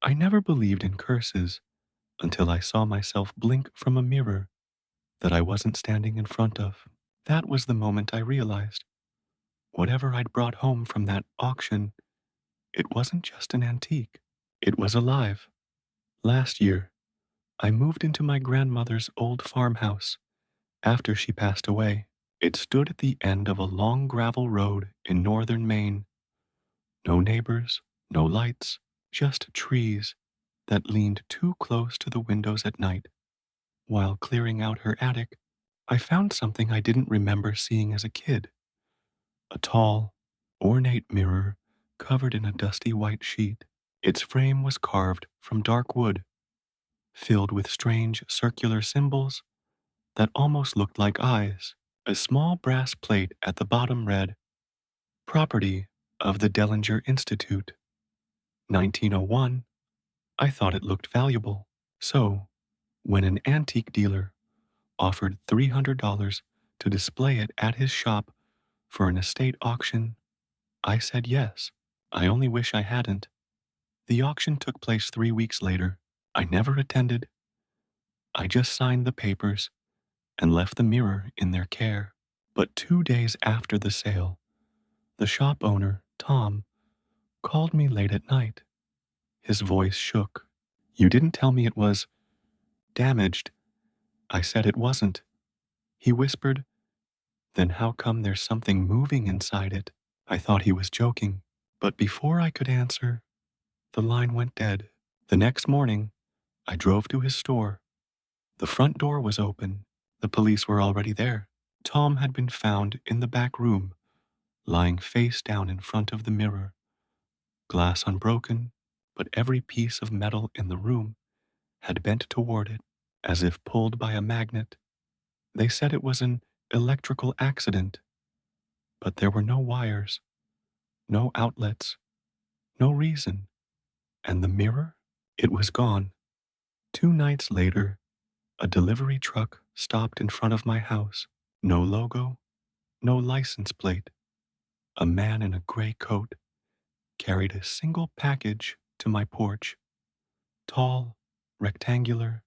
I never believed in curses until I saw myself blink from a mirror that I wasn't standing in front of. That was the moment I realized whatever I'd brought home from that auction, it wasn't just an antique. It was alive. Last year, I moved into my grandmother's old farmhouse after she passed away. It stood at the end of a long gravel road in northern Maine. No neighbors, no lights, just trees that leaned too close to the windows at night. While clearing out her attic, I found something I didn't remember seeing as a kid: a tall, ornate mirror covered in a dusty white sheet. Its frame was carved from dark wood, filled with strange circular symbols that almost looked like eyes. A small brass plate at the bottom read, "Property of the Dellinger Institute, 1901." I thought it looked valuable. So, when an antique dealer offered $300 to display it at his shop for an estate auction, I said yes. I only wish I hadn't. The auction took place 3 weeks later. I never attended. I just signed the papers and left the mirror in their care. But 2 days after the sale, the shop owner, Tom, called me late at night. His voice shook. "You didn't tell me it was damaged." I said it wasn't. He whispered, "Then how come there's something moving inside it?" I thought he was joking, but before I could answer, the line went dead. The next morning, I drove to his store. The front door was open. The police were already there. Tom had been found in the back room, lying face down in front of the mirror. Glass unbroken, but every piece of metal in the room had bent toward it, as if pulled by a magnet. They said it was an electrical accident, but there were no wires, no outlets, no reason. And the mirror? It was gone. 2 nights later, a delivery truck stopped in front of my house. No logo, no license plate. A man in a gray coat carried a single package to my porch. Tall, rectangular,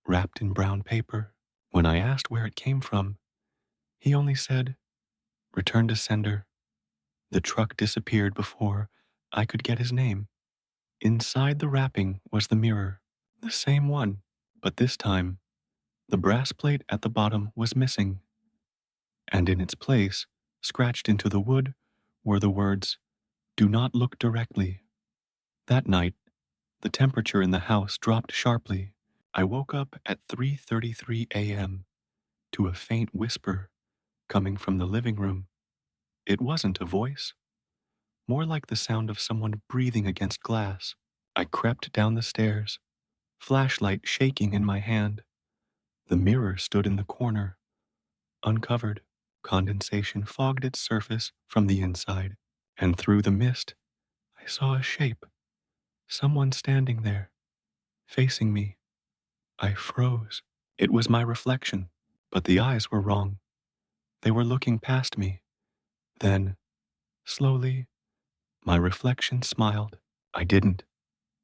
wrapped in brown paper. When I asked where it came from, he only said, "Return to sender." The truck disappeared before I could get his name. Inside the wrapping was the mirror, the same one, but this time, the brass plate at the bottom was missing, and in its place, scratched into the wood, were the words, "Do not look directly." That night, the temperature in the house dropped sharply. I woke up at 3:33 a.m. to a faint whisper coming from the living room. It wasn't a voice, more like the sound of someone breathing against glass. I crept down the stairs, flashlight shaking in my hand. The mirror stood in the corner, uncovered. Condensation fogged its surface from the inside, and through the mist, I saw a shape. Someone standing there, facing me. I froze. It was my reflection, but the eyes were wrong. They were looking past me. Then, slowly, my reflection smiled. I didn't.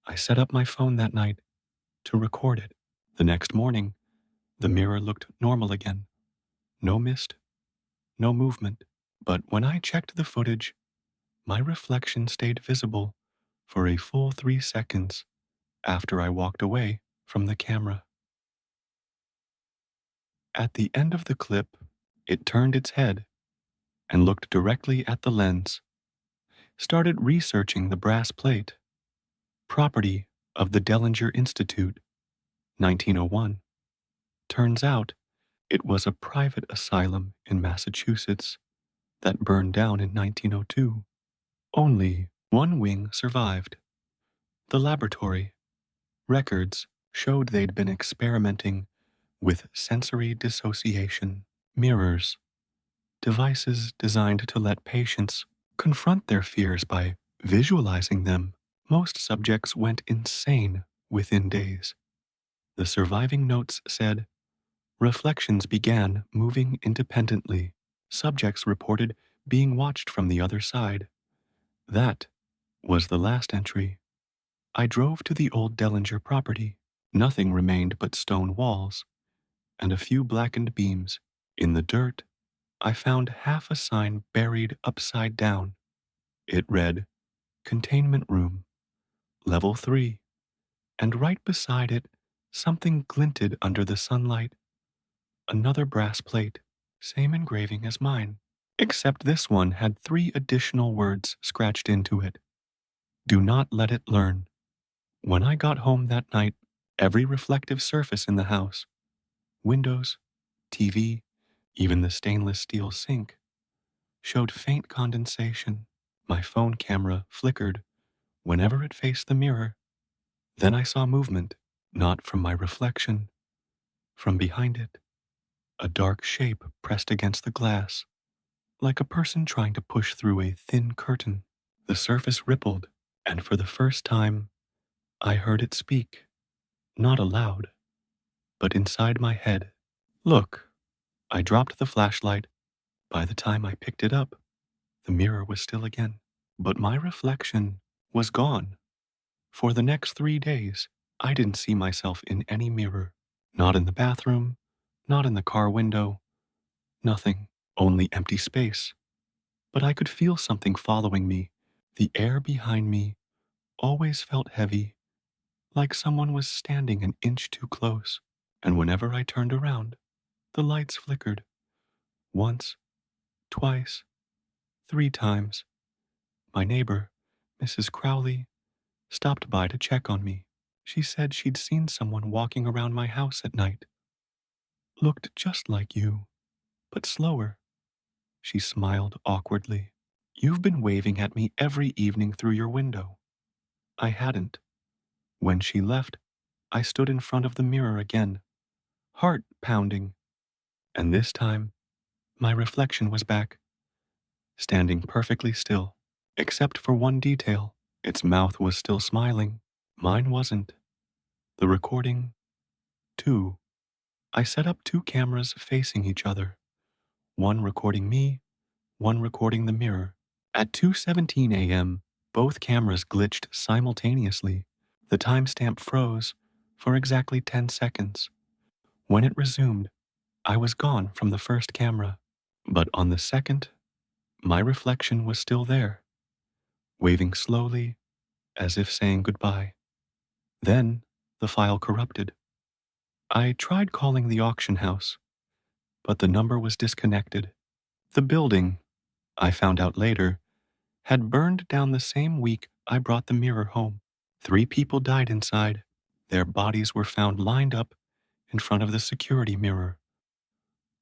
I set up my phone that night to record it. The next morning, the mirror looked normal again. No mist, no movement. But when I checked the footage, my reflection stayed visible for a full 3 seconds after I walked away from the camera. At the end of the clip, it turned its head and looked directly at the lens, started researching the brass plate. Property of the Dellinger Institute, 1901. Turns out, it was a private asylum in Massachusetts that burned down in 1902. Only one wing survived. The laboratory. Records showed they'd been experimenting with sensory dissociation, mirrors, devices designed to let patients confront their fears by visualizing them. Most subjects went insane within days. The surviving notes said, reflections began moving independently. Subjects reported being watched from the other side. That was the last entry. I drove to the old Dellinger property. Nothing remained but stone walls and a few blackened beams. In the dirt, I found half a sign buried upside down. It read, Containment Room, Level 3, and right beside it, something glinted under the sunlight. Another brass plate, same engraving as mine, except this one had 3 additional words scratched into it. Do not let it learn. When I got home that night, every reflective surface in the house, windows, TV, even the stainless steel sink, showed faint condensation. My phone camera flickered whenever it faced the mirror. Then I saw movement, not from my reflection, from behind it. A dark shape pressed against the glass, like a person trying to push through a thin curtain. The surface rippled, and for the first time, I heard it speak, not aloud, but inside my head. Look, I dropped the flashlight. By the time I picked it up, the mirror was still again, but my reflection was gone. For the next 3 days, I didn't see myself in any mirror. Not in the bathroom, not in the car window, nothing, only empty space. But I could feel something following me. The air behind me always felt heavy, like someone was standing an inch too close. And whenever I turned around, the lights flickered. Once, twice, 3 times. My neighbor, Mrs. Crowley, stopped by to check on me. She said she'd seen someone walking around my house at night. Looked just like you, but slower. She smiled awkwardly. You've been waving at me every evening through your window. I hadn't. When she left, I stood in front of the mirror again, heart pounding. And this time, my reflection was back, standing perfectly still, except for one detail. Its mouth was still smiling. Mine wasn't. The recording, too. I set up 2 cameras facing each other, one recording me, one recording the mirror. At 2:17 a.m., both cameras glitched simultaneously. The timestamp froze for exactly 10 seconds. When it resumed, I was gone from the first camera. But on the second, my reflection was still there, waving slowly as if saying goodbye. Then the file corrupted. I tried calling the auction house, but the number was disconnected. The building, I found out later, had burned down the same week I brought the mirror home. 3 people died inside. Their bodies were found lined up in front of the security mirror,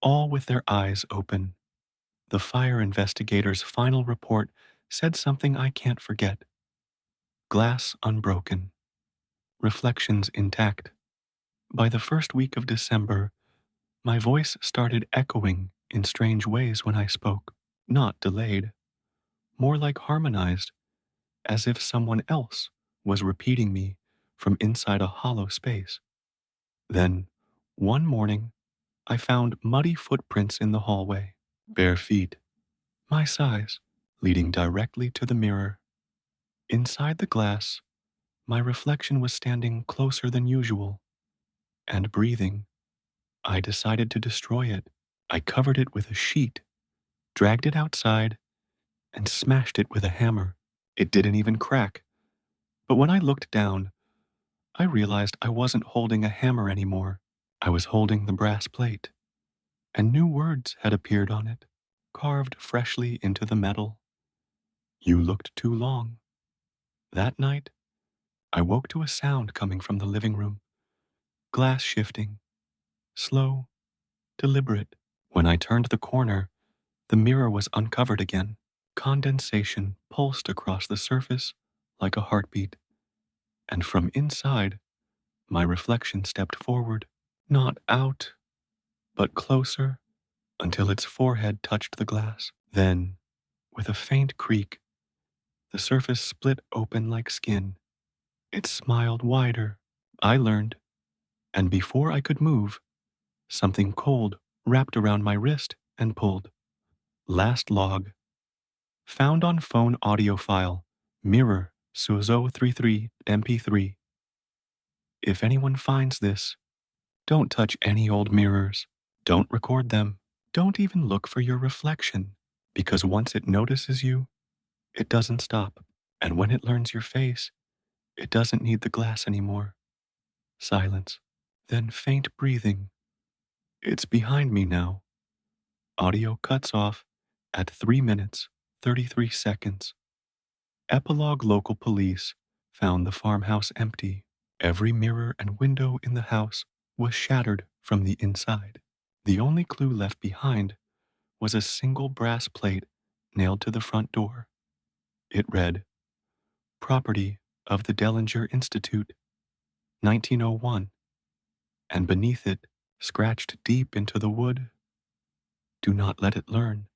all with their eyes open. The fire investigator's final report said something I can't forget. Glass unbroken, reflections intact. By the first week of December, my voice started echoing in strange ways when I spoke, not delayed, more like harmonized, as if someone else was repeating me from inside a hollow space. Then, one morning, I found muddy footprints in the hallway, bare feet, my size, leading directly to the mirror. Inside the glass, my reflection was standing closer than usual and breathing. I decided to destroy it. I covered it with a sheet, dragged it outside, and smashed it with a hammer. It didn't even crack. But when I looked down, I realized I wasn't holding a hammer anymore. I was holding the brass plate, and new words had appeared on it, carved freshly into the metal. You looked too long. That night, I woke to a sound coming from the living room, glass shifting, slow, deliberate. When I turned the corner, the mirror was uncovered again. Condensation pulsed across the surface like a heartbeat, and from inside, my reflection stepped forward, not out, but closer until its forehead touched the glass. Then, with a faint creak, the surface split open like skin. It smiled wider. I learned, and before I could move, something cold wrapped around my wrist and pulled. Last log. Found on phone audio file. Mirror Suzo 33 MP3. If anyone finds this, don't touch any old mirrors. Don't record them. Don't even look for your reflection, because once it notices you, it doesn't stop. And when it learns your face, it doesn't need the glass anymore. Silence. Then faint breathing. It's behind me now. Audio cuts off at 3 minutes, 33 seconds. Epilogue. Local police found the farmhouse empty. Every mirror and window in the house was shattered from the inside. The only clue left behind was a single brass plate nailed to the front door. It read, "Property of the Dellinger Institute, 1901," and beneath it, scratched deep into the wood, "Do not let it learn